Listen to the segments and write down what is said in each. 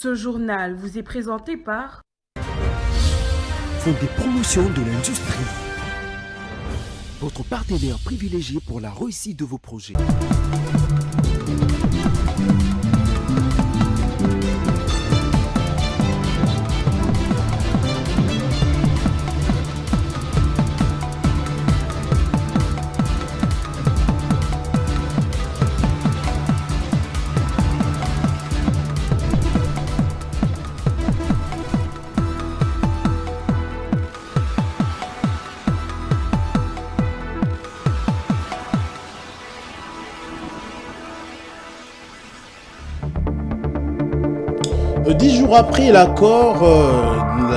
Ce journal vous est présenté par Fonds des promotions de l'industrie. Votre partenaire privilégié pour la réussite de vos projets. Dix jours après la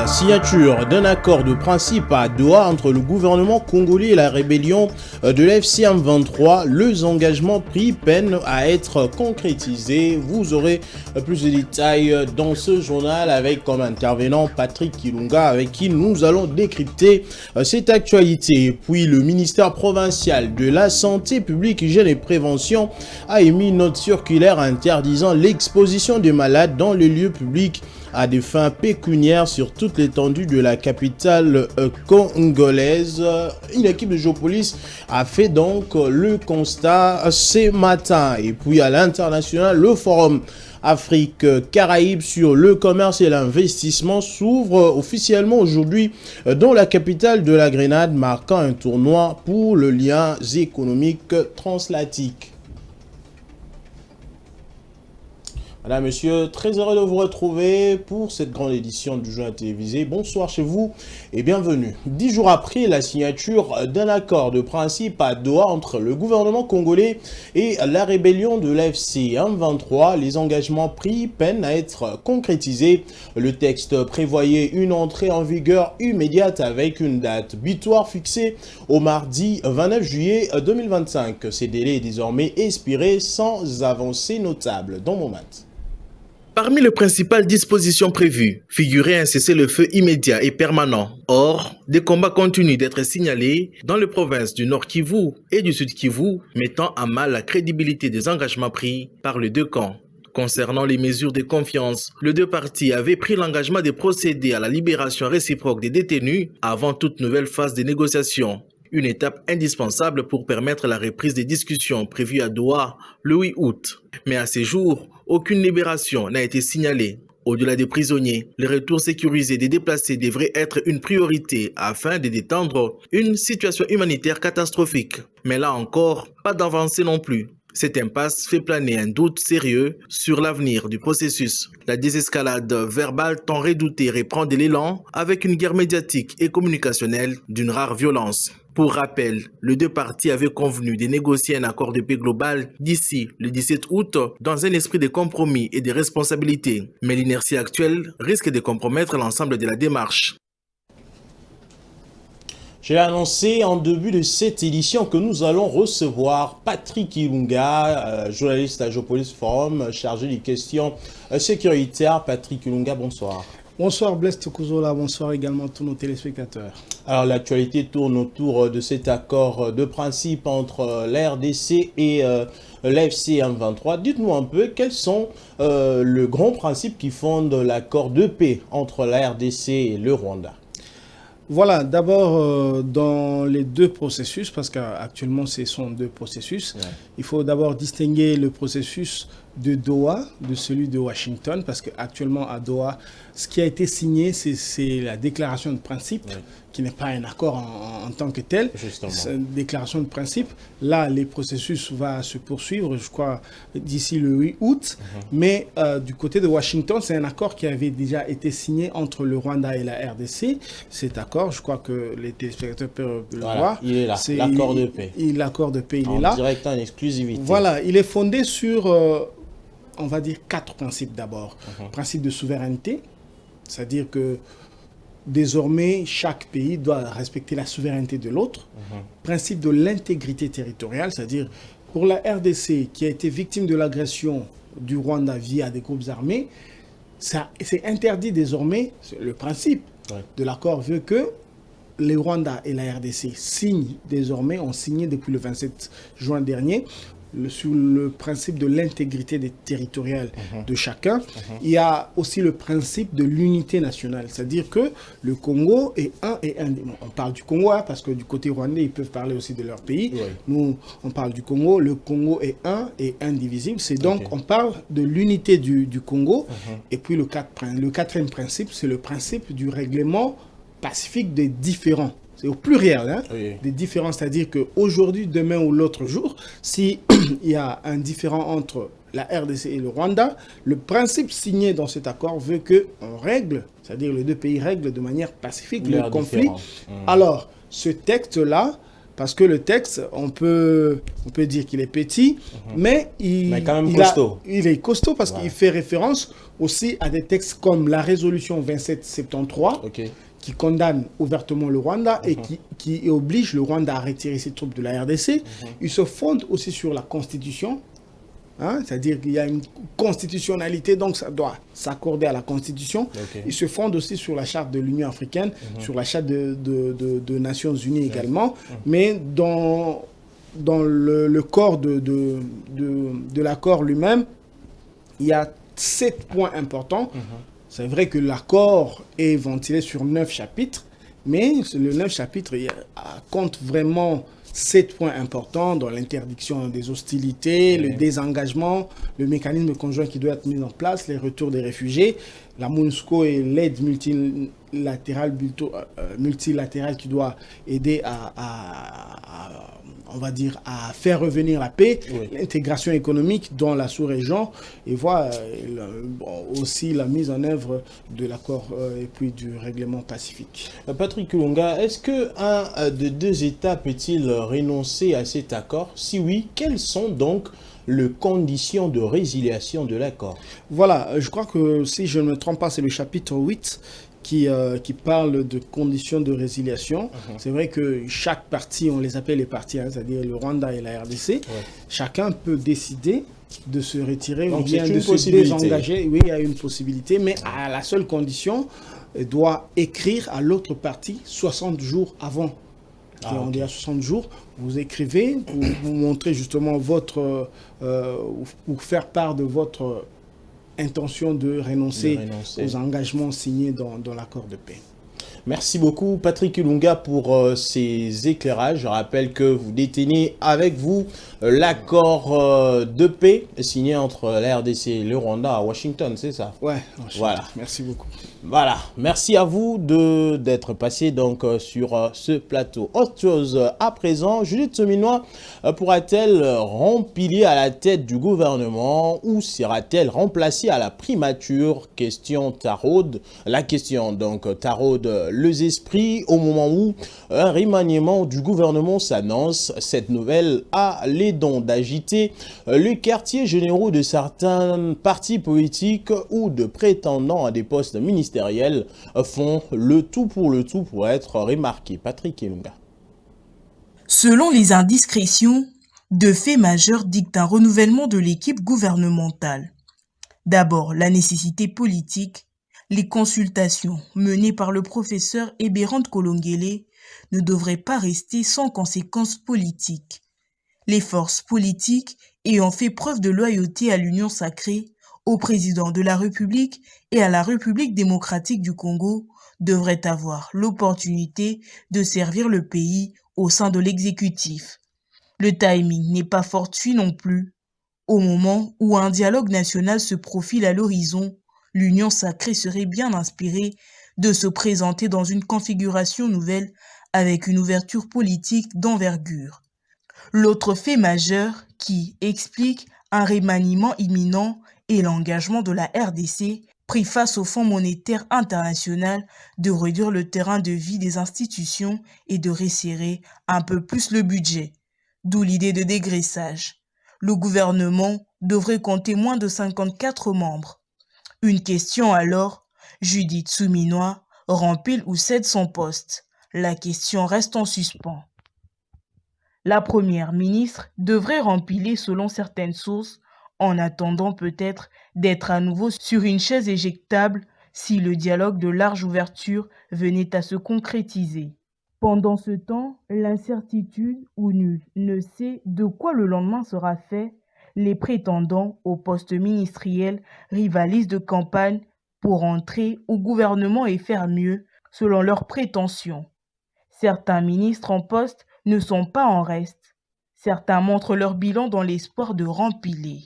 signature d'un accord de principe à Doha entre le gouvernement congolais et la rébellion de l'AFC M23, les engagements pris peinent à être concrétisés. Vous aurez plus de détails dans ce journal avec comme intervenant Patrick Kilunga, avec qui nous allons décrypter cette actualité. Puis le ministère provincial de la Santé publique, Hygiène et Prévention a émis une note circulaire interdisant l'exposition des malades dans les lieux publics à des fins pécuniaires sur toute l'étendue de la capitale congolaise. Une équipe de Géopolis a fait donc le constat ce matin. Et puis à l'international, le forum Afrique-Caraïbes sur le commerce et l'investissement s'ouvre officiellement aujourd'hui dans la capitale de la Grenade, marquant un tournoi pour le lien économique transatlantique. Madame, monsieur, très heureux de vous retrouver pour cette grande édition du journal télévisé. Bonsoir chez vous et bienvenue. 10 jours après la signature d'un accord de principe à Doha entre le gouvernement congolais et la rébellion de l'AFC M23, les engagements pris peinent à être concrétisés. Le texte prévoyait une entrée en vigueur immédiate avec une date butoir fixée au mardi 29 juillet 2025. Ces délais est désormais expiré sans avancée notable dans mon mat. Parmi les principales dispositions prévues, figurait un cessez-le-feu immédiat et permanent. Or, des combats continuent d'être signalés dans les provinces du Nord Kivu et du Sud Kivu, mettant à mal la crédibilité des engagements pris par les deux camps. Concernant les mesures de confiance, les deux parties avaient pris l'engagement de procéder à la libération réciproque des détenus avant toute nouvelle phase de négociation. Une étape indispensable pour permettre la reprise des discussions prévues à Doha le 8 août. Mais à ces jours, aucune libération n'a été signalée. Au-delà des prisonniers, le retour sécurisé des déplacés devrait être une priorité afin de détendre une situation humanitaire catastrophique. Mais là encore, pas d'avancée non plus. Cette impasse fait planer un doute sérieux sur l'avenir du processus. La désescalade verbale tant redoutée reprend de l'élan avec une guerre médiatique et communicationnelle d'une rare violence. Pour rappel, les deux parties avaient convenu de négocier un accord de paix global d'ici le 17 août dans un esprit de compromis et de responsabilité. Mais l'inertie actuelle risque de compromettre l'ensemble de la démarche. J'ai annoncé en début de cette édition que nous allons recevoir Patrick Kilunga, journaliste à Géopolis Forum, chargé des questions sécuritaires. Patrick Kilunga, bonsoir. Bonsoir Blaise Tukuzola, bonsoir également à tous nos téléspectateurs. Alors l'actualité tourne autour de cet accord de principe entre la RDC et l'AFC M23. Dites-nous un peu quels sont les grands principes qui fondent l'accord de paix entre la RDC et le Rwanda. Voilà, d'abord dans les deux processus, parce qu'actuellement ce sont deux processus, il faut d'abord distinguer le processus de Doha de celui de Washington, parce qu'actuellement à Doha, ce qui a été signé, c'est la déclaration de principe, qui n'est pas un accord en tant que tel, c'est une déclaration de principe. Là, les processus vont se poursuivre, je crois, d'ici le 8 août, mais du côté de Washington, c'est un accord qui avait déjà été signé entre le Rwanda et la RDC. Cet accord, je crois que les téléspectateurs peuvent le voir. Il est là, l'accord de paix. L'accord de paix, il est là. En direct, en exclusivité. Voilà, il est fondé sur, on va dire, 4 principes d'abord. Principe de souveraineté, c'est-à-dire que désormais, chaque pays doit respecter la souveraineté de l'autre. Principe de l'intégrité territoriale, c'est-à-dire pour la RDC qui a été victime de l'agression du Rwanda via des groupes armés, c'est interdit désormais. Le principe de l'accord veut que le Rwanda et la RDC signent désormais, ont signé depuis le 27 juin dernier, sur le principe de l'intégrité territoriale de chacun. Il y a aussi le principe de l'unité nationale, c'est-à-dire que le Congo est un et indivisible. On parle du Congo parce que du côté rwandais, ils peuvent parler aussi de leur pays. Oui. Nous, on parle du Congo. Le Congo est un et indivisible. C'est donc, on parle de l'unité du Congo. Et puis le quatrième principe, c'est le principe du règlement pacifique des différends. C'est au pluriel, hein, oui. Des différends, c'est-à-dire qu'aujourd'hui, demain ou l'autre jour, s'il y a un différend entre la RDC et le Rwanda, le principe signé dans cet accord veut qu'on règle, c'est-à-dire les deux pays règlent de manière pacifique le conflit. Alors, ce texte-là, parce que le texte, on peut dire qu'il est petit, mais il est costaud parce qu'il fait référence aussi à des textes comme la résolution 2773, qui condamne ouvertement le Rwanda et qui oblige le Rwanda à retirer ses troupes de la RDC. Il se fonde aussi sur la Constitution, hein, c'est-à-dire qu'il y a une constitutionnalité, donc ça doit s'accorder à la Constitution. Il se fonde aussi sur la charte de l'Union africaine, sur la charte de Nations Unies également, mais dans le corps de l'accord lui-même, il y a 7 points importants. C'est vrai que l'accord est ventilé sur 9 chapitres, mais le 9 chapitres compte vraiment 7 points importants dans l'interdiction des hostilités, le désengagement, le mécanisme conjoint qui doit être mis en place, les retours des réfugiés, la MONUSCO et l'aide multilatérale qui doit aider on va dire, à faire revenir la paix, l'intégration économique dans la sous-région, et voir aussi la mise en œuvre de l'accord et puis du règlement pacifique. Patrick Kulunga, est-ce qu'un des deux États peut-il renoncer à cet accord? Si oui, quelles sont donc les conditions de résiliation de l'accord? Voilà, je crois que si je ne me trompe pas, c'est le chapitre 8 qui parle de conditions de résiliation. C'est vrai que chaque partie, on les appelle les parties, hein, c'est-à-dire le Rwanda et la RDC, chacun peut décider de se retirer ou bien de se désengager. Oui, il y a une possibilité, mais à la seule condition, il doit écrire à l'autre partie 60 jours avant. On dit à 60 jours, vous écrivez, vous montrez justement votre, pour faire part de votre intention de renoncer aux engagements signés dans l'accord de paix. Merci beaucoup Patrick Kulunga pour ces éclairages. Je rappelle que vous détenez avec vous l'accord de paix signé entre la RDC et le Rwanda à Washington, c'est ça? Ouais, voilà. Merci beaucoup. Voilà, merci à vous d'être passé donc sur ce plateau. Autre chose à présent, Judith Sominois pourra-t-elle rempiler à la tête du gouvernement ou sera-t-elle remplacée à la primature? Question taraude. La question donc taraude les esprits au moment où un remaniement du gouvernement s'annonce. Cette nouvelle a les dons d'agiter les quartiers généraux de certains partis politiques ou de prétendants à des postes ministériels font le tout pour être remarqués. Patrick Elunga. Selon les indiscrétions, deux faits majeurs dictent un renouvellement de l'équipe gouvernementale. D'abord, la nécessité politique. Les consultations menées par le professeur Ebérand Kolongele ne devraient pas rester sans conséquences politiques. Les forces politiques ayant fait preuve de loyauté à l'Union sacrée, au président de la République et à la République démocratique du Congo devraient avoir l'opportunité de servir le pays au sein de l'exécutif. Le timing n'est pas fortuit non plus. Au moment où un dialogue national se profile à l'horizon, l'Union sacrée serait bien inspirée de se présenter dans une configuration nouvelle avec une ouverture politique d'envergure. L'autre fait majeur qui explique un remaniement imminent est l'engagement de la RDC pris face au Fonds monétaire international de réduire le terrain de vie des institutions et de resserrer un peu plus le budget. D'où l'idée de dégraissage. Le gouvernement devrait compter moins de 54 membres. Une question alors, Judith Sominois rempile ou cède son poste? La question reste en suspens. La première ministre devrait rempiler selon certaines sources, en attendant peut-être d'être à nouveau sur une chaise éjectable si le dialogue de large ouverture venait à se concrétiser. Pendant ce temps, l'incertitude où nul ne sait de quoi le lendemain sera fait, les prétendants au poste ministériel rivalisent de campagne pour entrer au gouvernement et faire mieux selon leurs prétentions. Certains ministres en poste ne sont pas en reste. Certains montrent leur bilan dans l'espoir de rempiler.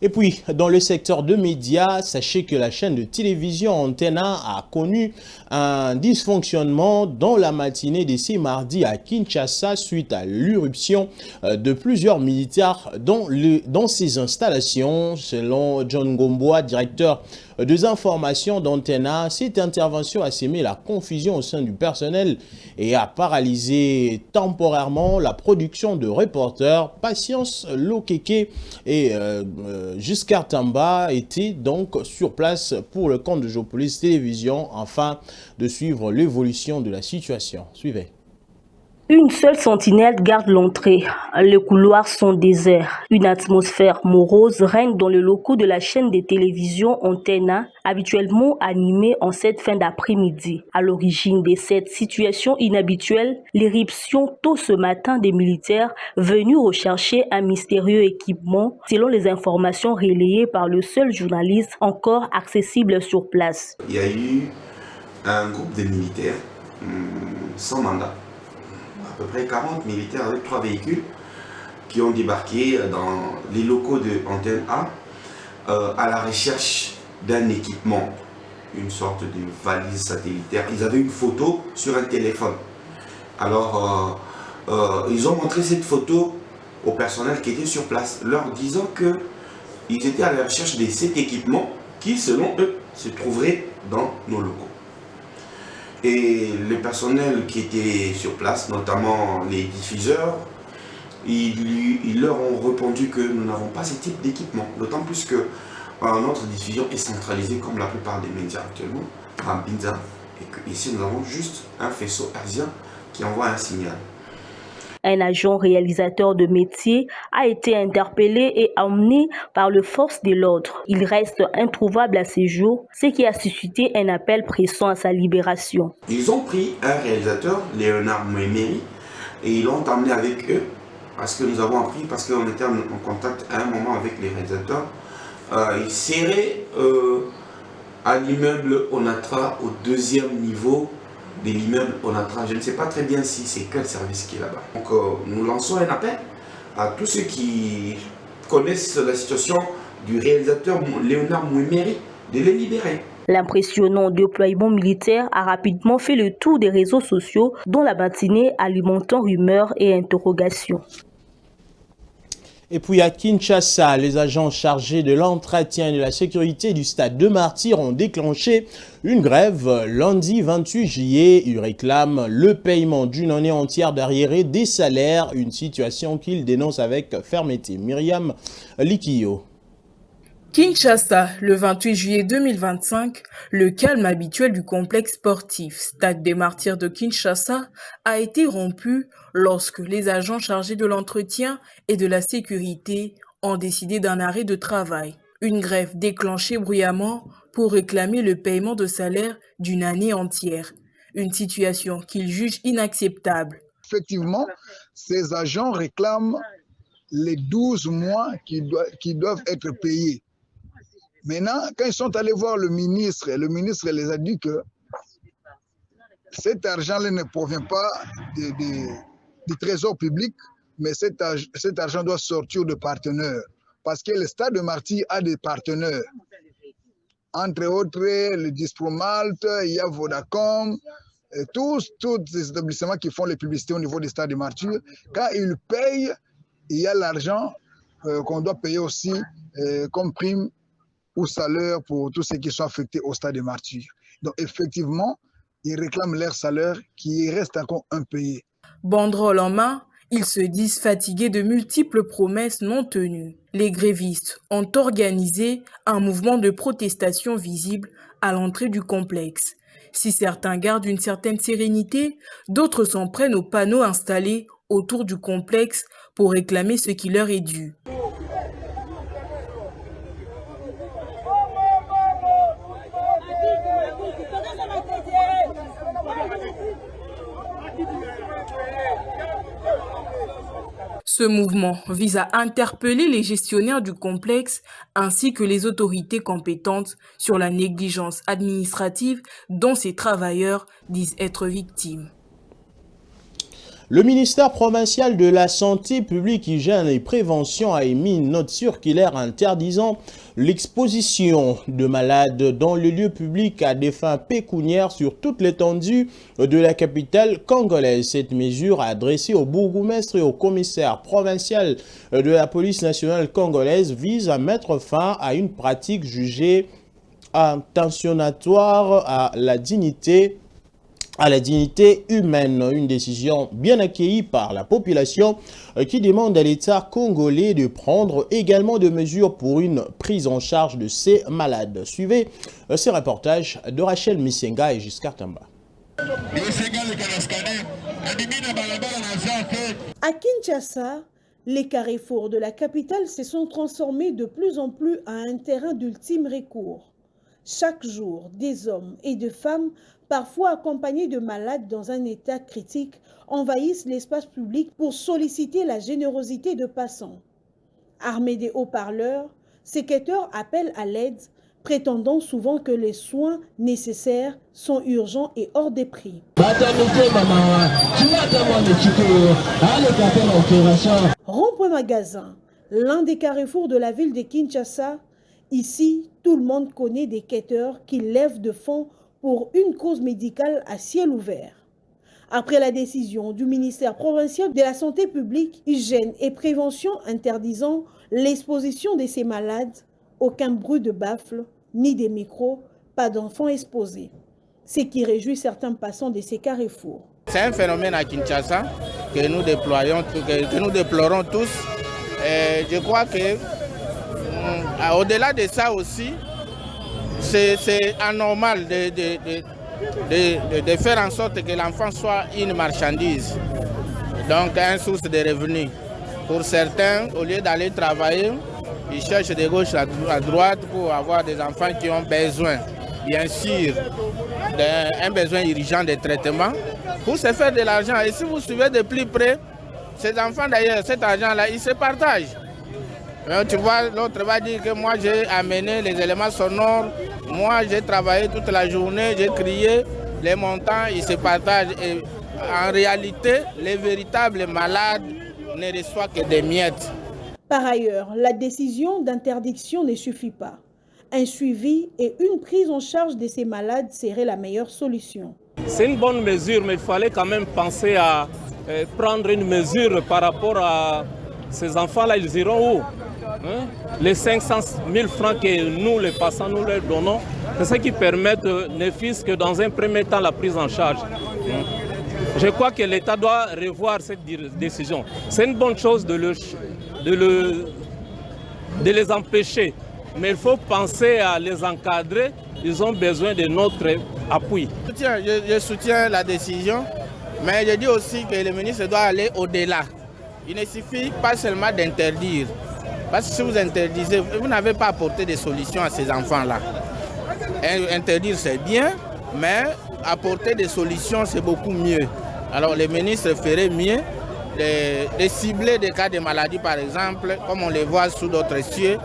Et puis, dans le secteur de médias, sachez que la chaîne de télévision Antena a connu un dysfonctionnement dans la matinée de ce mardi à Kinshasa suite à l'irruption de plusieurs militaires dans ses installations. Selon John Gomboa, directeur des informations d'Antena, cette intervention a sémé la confusion au sein du personnel et a paralysé temporairement la production de reporters. Patience Lokeke et Giscard Tamba étaient donc sur place pour le compte de Géopolis Télévision afin de suivre l'évolution de la situation. Suivez. Une seule sentinelle garde l'entrée. Les couloirs sont déserts. Une atmosphère morose règne dans les locaux de la chaîne de télévision Antena, habituellement animée en cette fin d'après-midi. À l'origine de cette situation inhabituelle, l'irruption tôt ce matin des militaires venus rechercher un mystérieux équipement, selon les informations relayées par le seul journaliste encore accessible sur place. Il y a eu un groupe de militaires sans mandat. À peu près 40 militaires avec 3 véhicules qui ont débarqué dans les locaux de Antenne A à la recherche d'un équipement, une sorte de valise satellitaire. Ils avaient une photo sur un téléphone. Alors, ils ont montré cette photo au personnel qui était sur place, leur disant qu'ils étaient à la recherche de cet équipement qui, selon eux, se trouverait dans nos locaux. Et le personnel qui était sur place, notamment les diffuseurs, ils leur ont répondu que nous n'avons pas ce type d'équipement. D'autant plus que notre diffusion est centralisée comme la plupart des médias actuellement à Binza. Et qu'ici nous avons juste un faisceau arsien qui envoie un signal. Un agent réalisateur de métier a été interpellé et emmené par les forces de l'ordre. Il reste introuvable à ce jour, ce qui a suscité un appel pressant à sa libération. Ils ont pris un réalisateur, Léonard Mouemeri, et ils l'ont emmené avec eux, parce que nous avons appris, parce qu'on était en contact à un moment avec les réalisateurs. Ils seraient à l'immeuble Onatra, au 2e niveau de l'immeuble Onatra. Je ne sais pas très bien si c'est quel service qui est là-bas. Donc nous lançons un appel à tous ceux qui connaissent la situation du réalisateur Léonard Mouemeri de les libérer. L'impressionnant déploiement militaire a rapidement fait le tour des réseaux sociaux, dont la matinée alimentant rumeurs et interrogations. Et puis à Kinshasa, les agents chargés de l'entretien et de la sécurité du stade de Martyrs ont déclenché une grève lundi 28 juillet. Ils réclament le paiement d'une année entière d'arriérés des salaires, une situation qu'ils dénoncent avec fermeté. Myriam Likio. Kinshasa, le 28 juillet 2025, le calme habituel du complexe sportif Stade des Martyrs de Kinshasa a été rompu lorsque les agents chargés de l'entretien et de la sécurité ont décidé d'un arrêt de travail. Une grève déclenchée bruyamment pour réclamer le paiement de salaire d'une année entière. Une situation qu'ils jugent inacceptable. Effectivement, ces agents réclament les 12 mois qui doivent être payés. Maintenant, quand ils sont allés voir le ministre les a dit que cet argent-là ne provient pas du trésor public, mais cet argent doit sortir de partenaires. Parce que le Stade de Martyrs a des partenaires. Entre autres, le Dispromalt, il y a Vodacom, tous les établissements qui font les publicités au niveau du Stade de Martyrs. Quand ils payent, il y a l'argent qu'on doit payer aussi comme prime ou salaire pour tous ceux qui sont affectés au Stade des Martyrs. Donc effectivement, ils réclament leur salaire qui reste encore impayé. Banderole en main, ils se disent fatigués de multiples promesses non tenues. Les grévistes ont organisé un mouvement de protestation visible à l'entrée du complexe. Si certains gardent une certaine sérénité, d'autres s'en prennent aux panneaux installés autour du complexe pour réclamer ce qui leur est dû. Ce mouvement vise à interpeller les gestionnaires du complexe ainsi que les autorités compétentes sur la négligence administrative dont ces travailleurs disent être victimes. Le ministère provincial de la Santé publique, Hygiène et Prévention a émis une note circulaire interdisant l'exposition de malades dans le lieu public à des fins pécuniaires sur toute l'étendue de la capitale congolaise. Cette mesure adressée au bourgmestre et au commissaire provincial de la police nationale congolaise vise à mettre fin à une pratique jugée attentatoire à la dignité humaine. Une décision bien accueillie par la population qui demande à l'État congolais de prendre également des mesures pour une prise en charge de ces malades. Suivez ces reportages de Rachel Missenga et Giscard Tamba. À Kinshasa, les carrefours de la capitale se sont transformés de plus en plus à un terrain d'ultime recours. Chaque jour, des hommes et des femmes, parfois accompagnés de malades dans un état critique, envahissent l'espace public pour solliciter la générosité de passants. Armés des haut-parleurs, ces quêteurs appellent à l'aide, prétendant souvent que les soins nécessaires sont urgents et hors des prix. Rond-point magasin, l'un des carrefours de la ville de Kinshasa. Ici, tout le monde connaît des quêteurs qui lèvent de fonds pour une cause médicale à ciel ouvert. Après la décision du ministère provincial de la Santé publique, Hygiène et Prévention interdisant l'exposition de ces malades, aucun bruit de baffle ni des micros, pas d'enfants exposés. Ce qui réjouit certains passants de ces carrefours. C'est un phénomène à Kinshasa que nous déplorons tous. Et je crois que au-delà de ça aussi, c'est anormal de faire en sorte que l'enfant soit une marchandise, donc une source de revenus. Pour certains, au lieu d'aller travailler, ils cherchent de gauche à droite pour avoir des enfants qui ont besoin, bien sûr, d'un besoin urgent de traitement, pour se faire de l'argent. Et si vous suivez de plus près, ces enfants d'ailleurs, cet argent-là, ils se partagent. Tu vois, l'autre va dire que moi j'ai amené les éléments sonores, moi j'ai travaillé toute la journée, j'ai crié, les montants ils se partagent. Et en réalité, les véritables malades ne reçoivent que des miettes. Par ailleurs, la décision d'interdiction ne suffit pas. Un suivi et une prise en charge de ces malades serait la meilleure solution. C'est une bonne mesure, mais il fallait quand même penser à prendre une mesure par rapport à ces enfants-là, ils iront où? Les 500 000 francs que nous, les passants, nous leur donnons, c'est ce qui permet ne fût-ce que dans un premier temps la prise en charge. Je crois que l'État doit revoir cette décision. C'est une bonne chose de les empêcher, mais il faut penser à les encadrer. Ils ont besoin de notre appui. Je soutiens la décision, mais je dis aussi que le ministre doit aller au-delà. Il ne suffit pas seulement d'interdire. Parce que si vous interdisez, vous n'avez pas apporté des solutions à ces enfants-là. Interdire, c'est bien, mais apporter des solutions, c'est beaucoup mieux. Alors les ministres feraient mieux de cibler des cas de maladies, par exemple, comme on les voit sous d'autres cieux,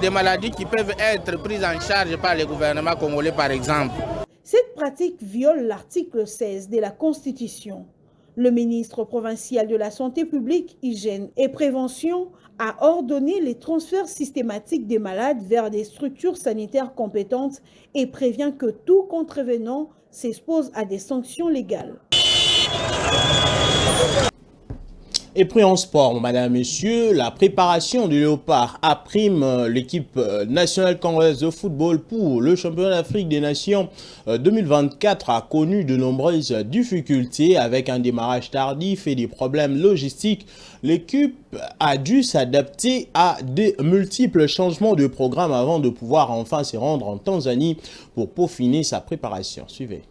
des maladies qui peuvent être prises en charge par le gouvernement congolais, par exemple. Cette pratique viole l'article 16 de la Constitution. Le ministre provincial de la Santé publique, Hygiène et Prévention a ordonné les transferts systématiques des malades vers des structures sanitaires compétentes et prévient que tout contrevenant s'expose à des sanctions légales. Et puis en sport, madame, messieurs, la préparation du Léopard prime l'équipe nationale congolaise de football pour le championnat d'Afrique des Nations 2024 a connu de nombreuses difficultés avec un démarrage tardif et des problèmes logistiques. L'équipe a dû s'adapter à des multiples changements de programme avant de pouvoir enfin se rendre en Tanzanie pour peaufiner sa préparation. Suivez.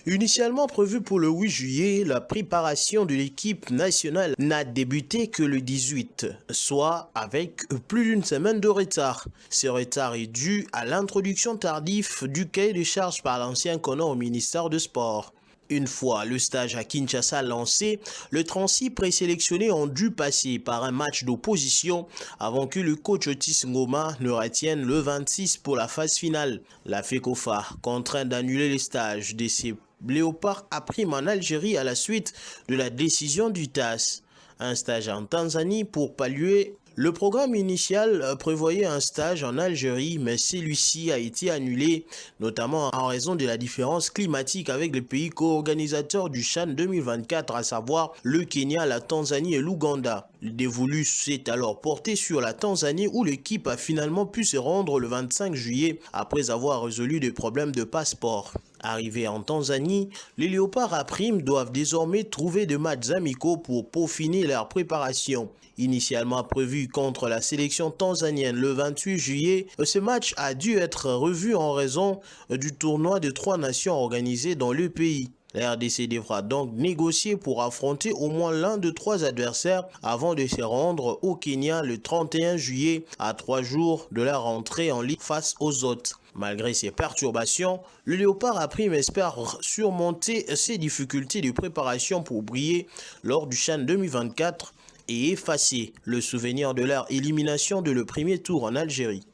Initialement prévue pour le 8 juillet, la préparation de l'équipe nationale n'a débuté que le 18, soit avec plus d'une semaine de retard. Ce retard est dû à l'introduction tardive du cahier de charges par l'ancien CONOR au ministère du Sport. Une fois le stage à Kinshasa lancé, le 36 présélectionnés ont dû passer par un match d'opposition avant que le coach Otis Ngoma ne retienne le 26 pour la phase finale. La FECOFA contraint d'annuler les stages de ses léopards à prime en Algérie à la suite de la décision du TAS. Un stage en Tanzanie pour pallier. Le programme initial prévoyait un stage en Algérie, mais celui-ci a été annulé, notamment en raison de la différence climatique avec les pays co-organisateurs du CHAN 2024, à savoir le Kenya, la Tanzanie et l'Ouganda. Le dévolu s'est alors porté sur la Tanzanie où l'équipe a finalement pu se rendre le 25 juillet après avoir résolu des problèmes de passeport. Arrivés en Tanzanie, les léopards à prime doivent désormais trouver des matchs amicaux pour peaufiner leur préparation. Initialement prévu contre la sélection tanzanienne le 28 juillet, ce match a dû être revu en raison du tournoi de 3 nations organisé dans le pays. La RDC devra donc négocier pour affronter au moins l'un de 3 adversaires avant de se rendre au Kenya le 31 juillet, à 3 jours de la rentrée en ligue face aux autres. Malgré ces perturbations, le léopard à prime espère surmonter ces difficultés de préparation pour briller lors du CHAN 2024 et effacer le souvenir de leur élimination de le premier tour en Algérie.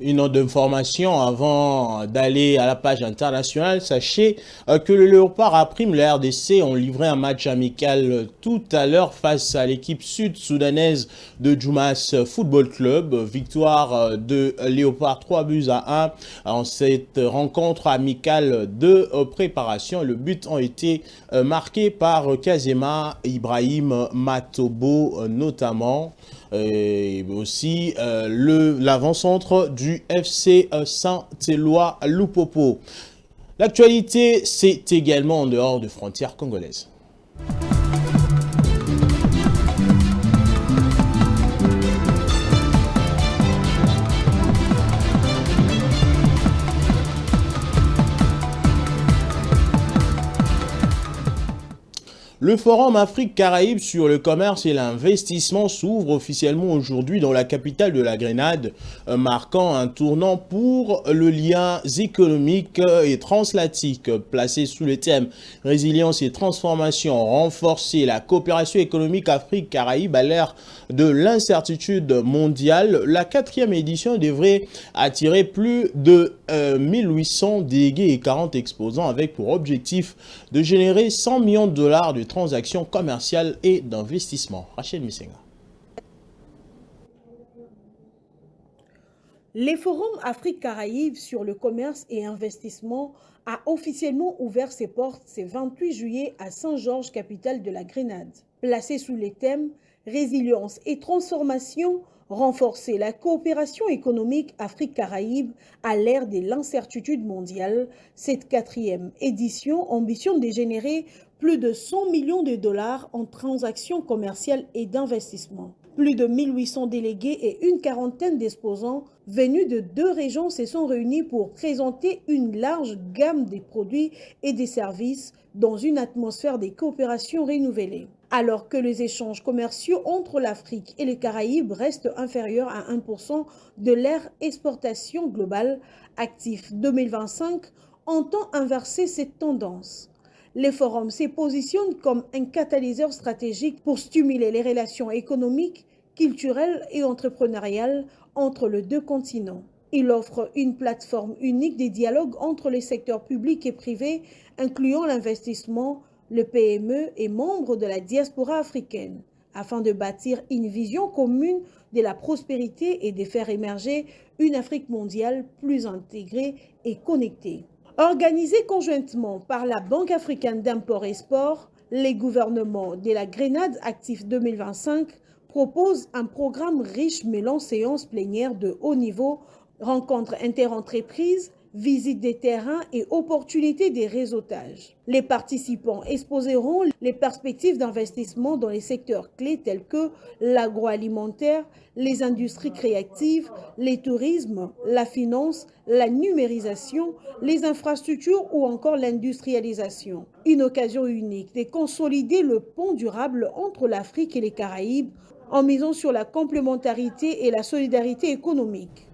Une note d'information avant d'aller à la page internationale. Sachez que le Léopard à prime, la RDC, ont livré un match amical tout à l'heure face à l'équipe sud-soudanaise de Djoumas Football Club. Victoire de Léopard 3-1 en cette rencontre amicale de préparation. Le but a été marqué par Kazema Ibrahim Matobo notamment. Et aussi l'avant-centre du FC Saint-Éloi Lupopo. L'actualité, c'est également en dehors de frontières congolaises. Le Forum Afrique-Caraïbes sur le commerce et l'investissement s'ouvre officiellement aujourd'hui dans la capitale de la Grenade, marquant un tournant pour le lien économique et transatlantique. Placé sous le thème « Résilience et transformation, renforcer la coopération économique Afrique-Caraïbes à l'ère de l'incertitude mondiale », la 4e édition devrait attirer plus de 1800 délégués et 40 exposants avec pour objectif de générer 100 millions de dollars de transactions commerciales et d'investissement. Rachel Missenga. Les forums Afrique-Caraïbes sur le commerce et investissement a officiellement ouvert ses portes ce 28 juillet à Saint-Georges, capitale de la Grenade. Placé sous les thèmes résilience et transformation, renforcer la coopération économique Afrique-Caraïbes à l'ère de l'incertitude mondiale, cette 4e édition ambitionne de générer plus de 100 millions de dollars en transactions commerciales et d'investissement. Plus de 1800 délégués et une quarantaine d'exposants venus de 2 régions se sont réunis pour présenter une large gamme de produits et des services dans une atmosphère de coopération renouvelée. Alors que les échanges commerciaux entre l'Afrique et les Caraïbes restent inférieurs à 1% de leur exportation globale, Actif 2025 entend inverser cette tendance. Les forums se positionnent comme un catalyseur stratégique pour stimuler les relations économiques, culturelles et entrepreneuriales entre les 2 continents. Il offre une plateforme unique de dialogue entre les secteurs publics et privés, incluant l'investissement, le PME et membres de la diaspora africaine, afin de bâtir une vision commune de la prospérité et de faire émerger une Afrique mondiale plus intégrée et connectée. Organisé conjointement par la Banque africaine d'import-export, les gouvernements de la Grenade Actif 2025 proposent un programme riche mêlant séances plénières de haut niveau, rencontres interentreprises, visites des terrains et opportunités de réseautage. Les participants exposeront les perspectives d'investissement dans les secteurs clés tels que l'agroalimentaire, les industries créatives, les tourismes, la finance, la numérisation, les infrastructures ou encore l'industrialisation. Une occasion unique de consolider le pont durable entre l'Afrique et les Caraïbes en misant sur la complémentarité et la solidarité économique.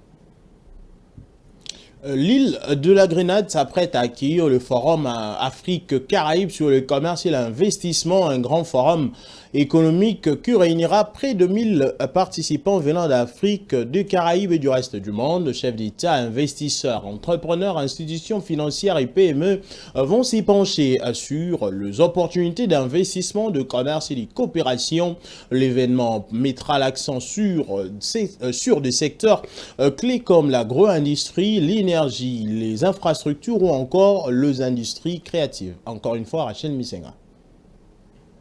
L'île de la Grenade s'apprête à accueillir le forum Afrique-Caraïbes sur le commerce et l'investissement, un grand forum économique qui réunira près de 1000 participants venant d'Afrique, des Caraïbes et du reste du monde. Chefs d'État, investisseurs, entrepreneurs, institutions financières et PME vont s'y pencher sur les opportunités d'investissement, de commerce et de coopération. L'événement mettra l'accent sur des secteurs clés comme l'agro-industrie, l'énergie, les infrastructures ou encore les industries créatives. Encore une fois, Rachel Misenga.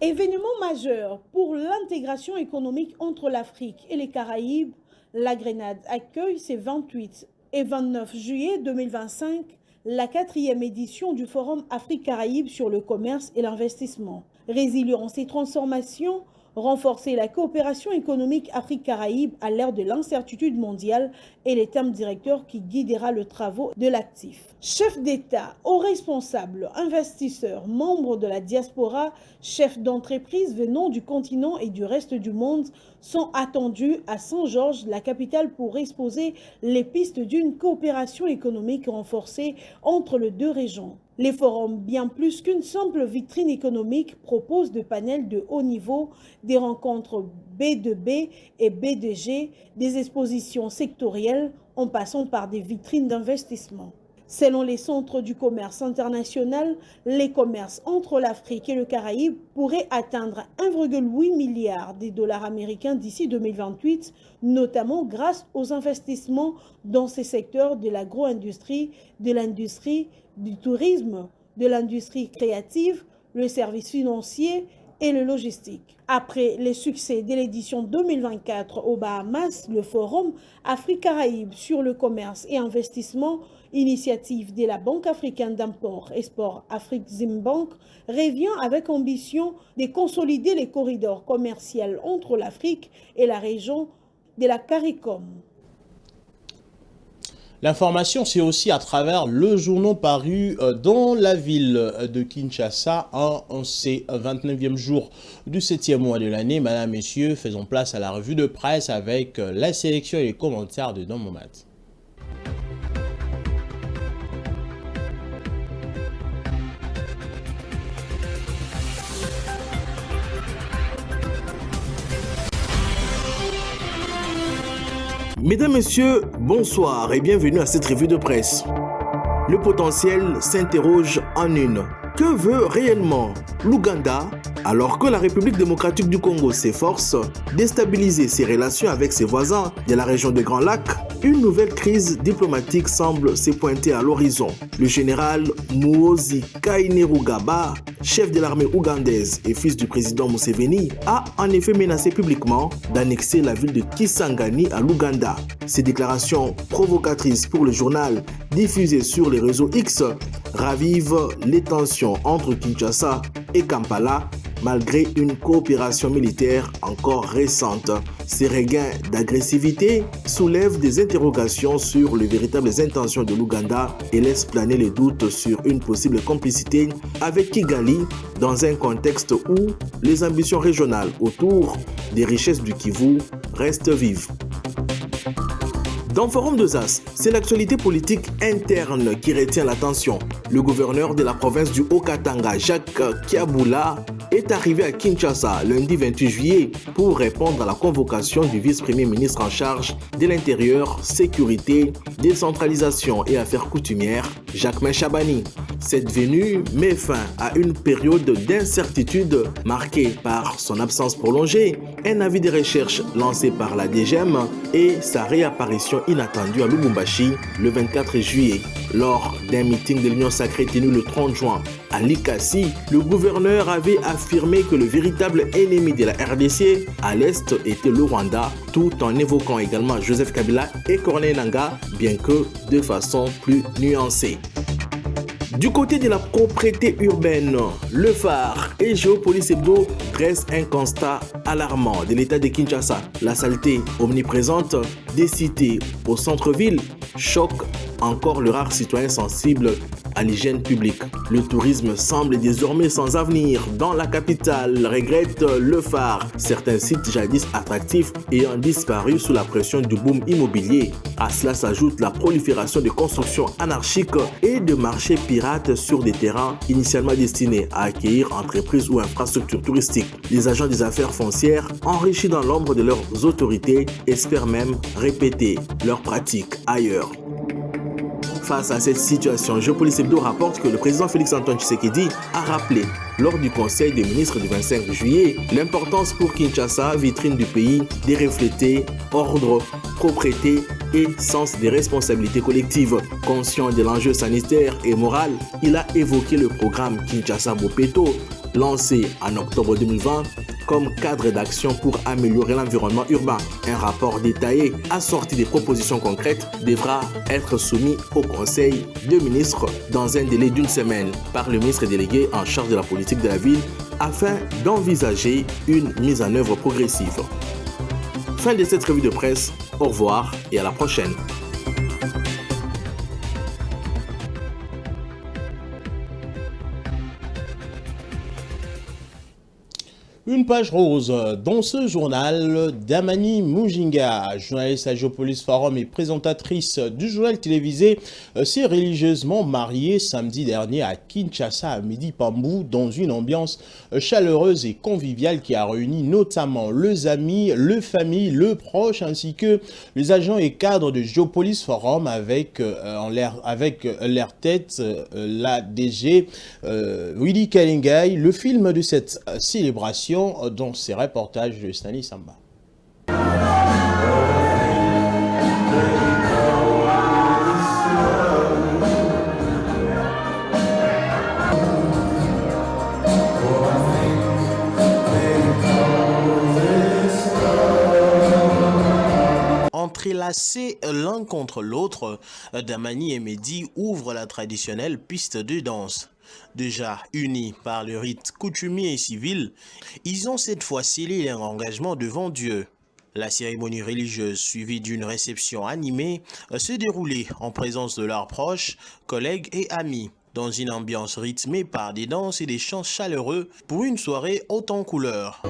Événement majeur pour l'intégration économique entre l'Afrique et les Caraïbes, la Grenade accueille ces 28 et 29 juillet 2025 la 4e édition du Forum Afrique-Caraïbes sur le commerce et l'investissement. Résilience et transformation, renforcer la coopération économique Afrique-Caraïbes à l'ère de l'incertitude mondiale est les thèmes directeurs qui guidera le travail de l'actif. Chefs d'État, hauts responsables, investisseurs, membres de la diaspora, chefs d'entreprise venant du continent et du reste du monde sont attendus à Saint-Georges, la capitale, pour exposer les pistes d'une coopération économique renforcée entre les deux régions. Les forums, bien plus qu'une simple vitrine économique, proposent des panels de haut niveau, des rencontres B2B et B2G, des expositions sectorielles en passant par des vitrines d'investissement. Selon les centres du commerce international, les commerces entre l'Afrique et le Caraïbe pourraient atteindre 1,8 milliard de dollars américains d'ici 2028, notamment grâce aux investissements dans ces secteurs de l'agro-industrie, de l'industrie, du tourisme, de l'industrie créative, le service financier et le logistique. Après les succès de l'édition 2024 aux Bahamas, le Forum Afrique-Caraïbes sur le commerce et investissement, initiative de la Banque africaine d'import-export Afrique-Zimbank, revient avec ambition de consolider les corridors commerciaux entre l'Afrique et la région de la CARICOM. L'information, c'est aussi à travers le journal paru dans la ville de Kinshasa en ces 29e jours du 7e mois de l'année. Madame, messieurs, faisons place à la revue de presse avec la sélection et les commentaires de Don Momat. Mesdames, Messieurs, bonsoir et bienvenue à cette revue de presse. Le potentiel s'interroge en une. Que veut réellement l'Ouganda alors que la République démocratique du Congo s'efforce de déstabiliser ses relations avec ses voisins de la région des Grands Lacs? Une nouvelle crise diplomatique semble se pointer à l'horizon. Le général Muhoozi Kainerugaba, chef de l'armée ougandaise et fils du président Museveni, a en effet menacé publiquement d'annexer la ville de Kisangani à l'Ouganda. Ces déclarations provocatrices pour le journal diffusé sur les réseaux X ravivent les tensions entre Kinshasa et Kampala malgré une coopération militaire encore récente. Ces regains d'agressivité soulèvent des interrogations sur les véritables intentions de l'Ouganda et laissent planer les doutes sur une possible complicité avec Kigali dans un contexte où les ambitions régionales autour des richesses du Kivu restent vives. Dans Forum de Zas, c'est l'actualité politique interne qui retient l'attention. Le gouverneur de la province du Haut-Katanga, Jacques Kiabula, est arrivé à Kinshasa lundi 28 juillet pour répondre à la convocation du vice-premier ministre en charge de l'Intérieur, Sécurité, Décentralisation et Affaires coutumières, Jacquemain Chabani. Cette venue met fin à une période d'incertitude marquée par son absence prolongée, un avis de recherche lancé par la DGM et sa réapparition inattendue à Lubumbashi le 24 juillet. Lors d'un meeting de l'Union sacrée tenu le 30 juin à Likasi, le gouverneur avait affirmé que le véritable ennemi de la RDC à l'Est était le Rwanda, tout en évoquant également Joseph Kabila et Corneille Nangaa, bien que de façon plus nuancée. Du côté de la propriété urbaine, Le Phare et Géopolis Hebdo dressent un constat alarmant de l'état de Kinshasa. La saleté omniprésente des cités au centre-ville choque encore le rare citoyen sensible à l'hygiène publique. Le tourisme semble désormais sans avenir dans la capitale, regrette le phare. Certains sites jadis attractifs ayant disparu sous la pression du boom immobilier. À cela s'ajoute la prolifération de constructions anarchiques et de marchés pirates sur des terrains initialement destinés à accueillir entreprises ou infrastructures touristiques. Les agents des affaires foncières, enrichis dans l'ombre de leurs autorités, espèrent même répéter leurs pratiques ailleurs. Face à cette situation, Géopolis Hebdo rapporte que le président Félix-Antoine Tshisekedi a rappelé lors du Conseil des ministres du 25 juillet l'importance pour Kinshasa, vitrine du pays, de refléter ordre, propreté et sens des responsabilités collectives. Conscient de l'enjeu sanitaire et moral, il a évoqué le programme Kinshasa Bopeto, lancé en octobre 2020 comme cadre d'action pour améliorer l'environnement urbain. Un rapport détaillé, assorti des propositions concrètes, devra être soumis au Conseil des ministres dans un délai d'une semaine par le ministre délégué en charge de la politique de la ville afin d'envisager une mise en œuvre progressive. Fin de cette revue de presse, au revoir et à la prochaine. Une page rose dans ce journal, Damani Mujinga, journaliste à Géopolis Forum et présentatrice du journal télévisé, s'est religieusement mariée samedi dernier à Kinshasa à Midi Pambou dans une ambiance chaleureuse et conviviale qui a réuni notamment les amis, le famille, le proche ainsi que les agents et cadres de Géopolis Forum avec leur tête la DG Willy Kalingay. Le film de cette célébration dans ces reportages de Stanley Samba. Entrelacés l'un contre l'autre, Damani et Mehdi ouvrent la traditionnelle piste de danse. Déjà unis par le rite coutumier et civil, ils ont cette fois scellé leur engagement devant Dieu. La cérémonie religieuse, suivie d'une réception animée, se déroulait en présence de leurs proches, collègues et amis, dans une ambiance rythmée par des danses et des chants chaleureux pour une soirée haute en couleurs.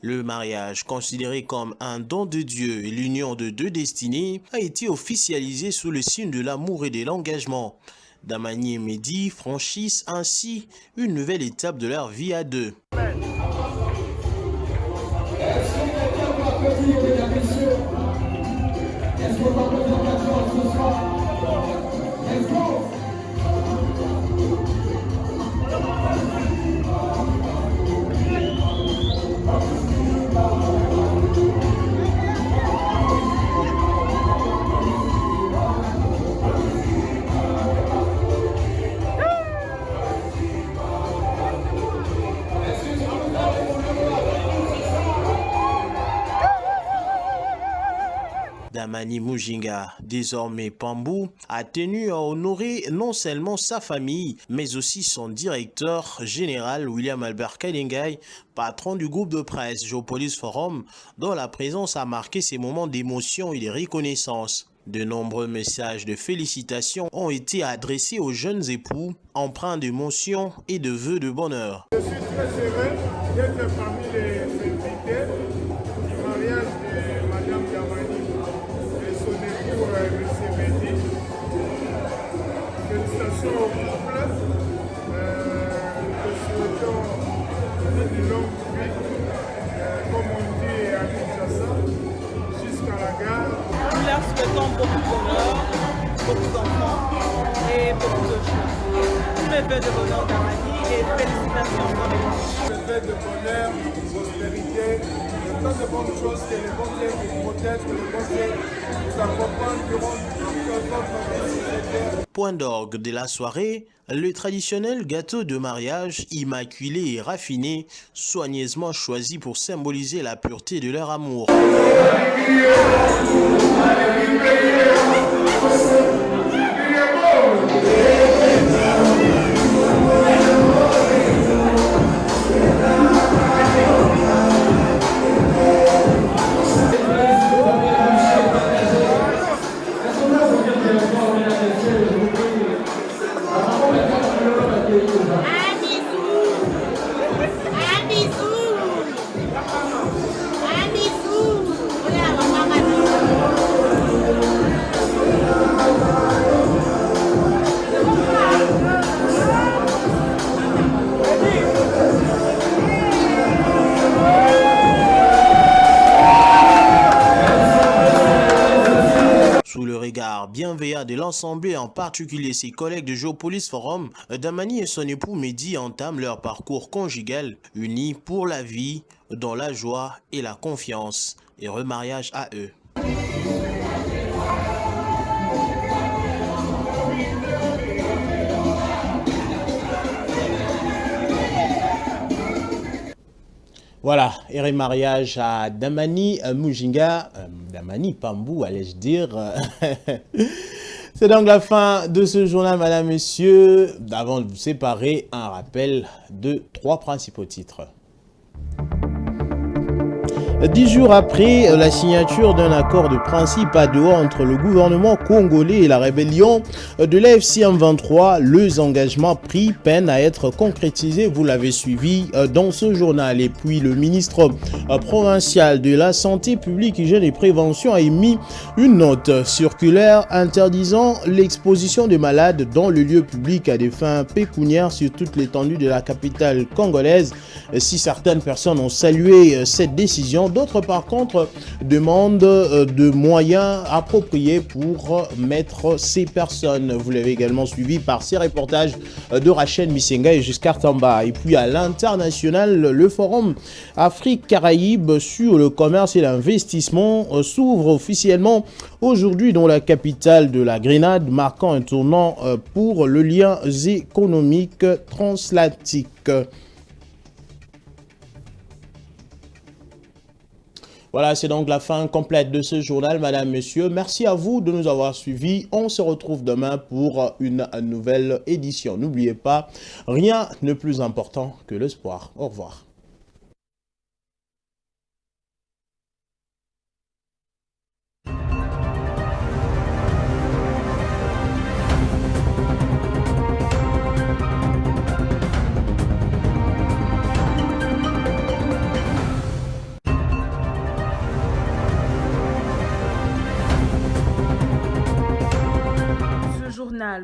Le mariage, considéré comme un don de Dieu et l'union de deux destinées, a été officialisé sous le signe de l'amour et de l'engagement. Damani et Mehdi franchissent ainsi une nouvelle étape de leur vie à deux. Damani Mujinga, désormais Pambou, a tenu à honorer non seulement sa famille, mais aussi son directeur général William Albert Kalingay, patron du groupe de presse Géopolis Forum, dont la présence a marqué ces moments d'émotion et de reconnaissance. De nombreux messages de félicitations ont été adressés aux jeunes époux, empreints d'émotion et de vœux de bonheur. Je suis très heureux d'être parmi les invités du mariage de Madame Damani et son époux M. Mehdi. Félicitations au couple. Nous souhaitons une longue vie, comme on dit à Kinshasa, jusqu'à la gare. Nous leur souhaitons beaucoup de bonheur, beaucoup d'enfants et beaucoup de choses. Tous les vœux de bonheur Damani et félicitations pour les le vœu de bonheur, prospérité, de tant de bonnes choses que le bon Dieu vous protège, que le bon Dieu vous accompagne durant toute votre vie sur cette terre. point d'orgue de la soirée, le traditionnel gâteau de mariage immaculé et raffiné, soigneusement choisi pour symboliser la pureté de leur amour. Bienveillant de l'ensemble et en particulier ses collègues de Géopolis Forum, Damani et son époux Mehdi entament leur parcours conjugal, unis pour la vie, dans la joie et la confiance, et remariage à eux. Voilà, et remariage à Damani Mujinga, Damani Pambou, allais-je dire. C'est donc la fin de ce journal, madame, messieurs. Avant de vous séparer, un rappel de 3 principaux titres. 10 jours après la signature d'un accord de principe à Doha entre le gouvernement congolais et la rébellion de l'AFC M23, les engagements pris peinent à être concrétisés. Vous l'avez suivi dans ce journal. Et puis le ministre provincial de la Santé publique, Hygiène et Prévention a émis une note circulaire interdisant l'exposition des malades dans le lieu public à des fins pécuniaires sur toute l'étendue de la capitale congolaise. Si certaines personnes ont salué cette décision, d'autres par contre demandent de moyens appropriés pour mettre ces personnes. Vous l'avez également suivi par ces reportages de Rachel Misenga et Giscard Tamba. Et puis à l'international, le forum Afrique-Caraïbes sur le commerce et l'investissement s'ouvre officiellement aujourd'hui dans la capitale de la Grenade, marquant un tournant pour le lien économique transatlantique. Voilà, c'est donc la fin complète de ce journal, madame, messieurs. Merci à vous de nous avoir suivis. On se retrouve demain pour une nouvelle édition. N'oubliez pas, rien n'est plus important que le sport. Au revoir.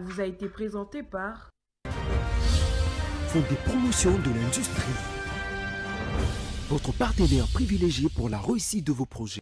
Vous a été présenté par Fonds des promotions de l'industrie, votre partenaire privilégié pour la réussite de vos projets.